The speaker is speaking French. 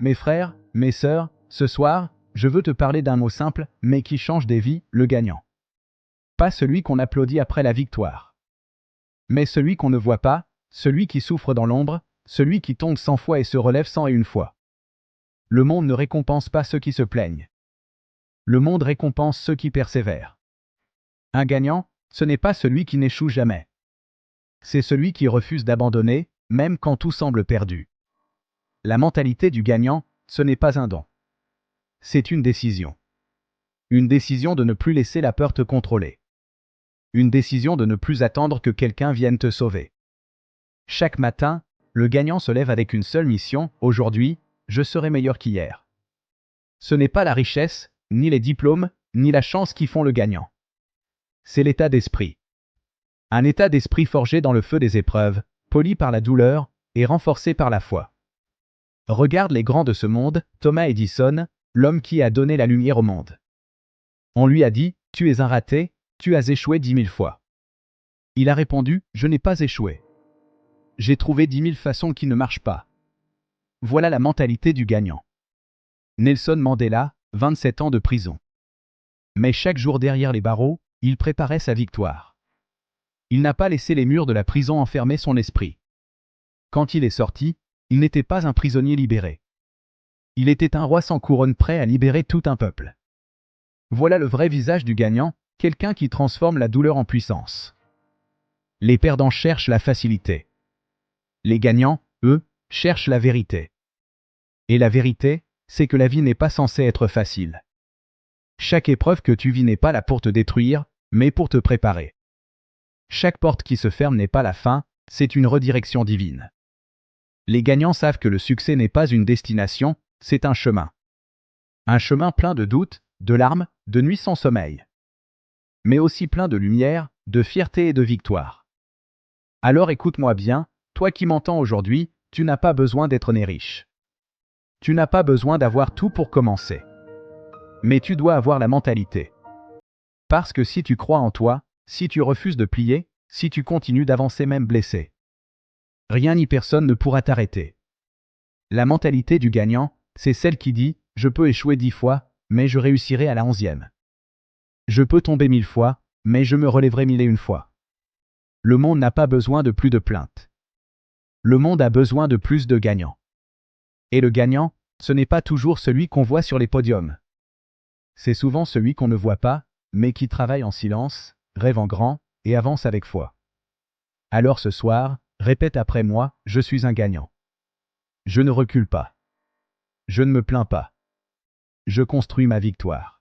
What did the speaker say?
Mes frères, mes sœurs, ce soir, je veux te parler d'un mot simple, mais qui change des vies, le gagnant. Pas celui qu'on applaudit après la victoire, mais celui qu'on ne voit pas, celui qui souffre dans l'ombre, celui qui tombe 100 fois et se relève 101 fois. Le monde ne récompense pas ceux qui se plaignent. Le monde récompense ceux qui persévèrent. Un gagnant, ce n'est pas celui qui n'échoue jamais. C'est celui qui refuse d'abandonner, même quand tout semble perdu. La mentalité du gagnant, ce n'est pas un don. C'est une décision. Une décision de ne plus laisser la peur te contrôler. Une décision de ne plus attendre que quelqu'un vienne te sauver. Chaque matin, le gagnant se lève avec une seule mission, aujourd'hui, je serai meilleur qu'hier. Ce n'est pas la richesse, ni les diplômes, ni la chance qui font le gagnant. C'est l'état d'esprit. Un état d'esprit forgé dans le feu des épreuves, poli par la douleur et renforcé par la foi. Regarde les grands de ce monde, Thomas Edison, l'homme qui a donné la lumière au monde. On lui a dit, tu es un raté, tu as échoué 10 000 fois. Il a répondu, je n'ai pas échoué. J'ai trouvé 10 000 façons qui ne marchent pas. Voilà la mentalité du gagnant. Nelson Mandela, 27 ans de prison. Mais chaque jour derrière les barreaux, il préparait sa victoire. Il n'a pas laissé les murs de la prison enfermer son esprit. Quand il est sorti, il n'était pas un prisonnier libéré. Il était un roi sans couronne prêt à libérer tout un peuple. Voilà le vrai visage du gagnant, quelqu'un qui transforme la douleur en puissance. Les perdants cherchent la facilité. Les gagnants, eux, cherchent la vérité. Et la vérité, c'est que la vie n'est pas censée être facile. Chaque épreuve que tu vis n'est pas là pour te détruire, mais pour te préparer. Chaque porte qui se ferme n'est pas la fin, c'est une redirection divine. Les gagnants savent que le succès n'est pas une destination, c'est un chemin. Un chemin plein de doutes, de larmes, de nuits sans sommeil. Mais aussi plein de lumière, de fierté et de victoire. Alors écoute-moi bien, toi qui m'entends aujourd'hui, tu n'as pas besoin d'être né riche. Tu n'as pas besoin d'avoir tout pour commencer. Mais tu dois avoir la mentalité. Parce que si tu crois en toi, si tu refuses de plier, si tu continues d'avancer même blessé, rien ni personne ne pourra t'arrêter. La mentalité du gagnant, c'est celle qui dit « Je peux échouer 10 fois, mais je réussirai à la 11e. Je peux tomber 1000 fois, mais je me relèverai 1001 fois. » Le monde n'a pas besoin de plus de plaintes. Le monde a besoin de plus de gagnants. Et le gagnant, ce n'est pas toujours celui qu'on voit sur les podiums. C'est souvent celui qu'on ne voit pas, mais qui travaille en silence, rêve en grand, et avance avec foi. Alors ce soir, répète après moi, je suis un gagnant. Je ne recule pas. Je ne me plains pas. Je construis ma victoire.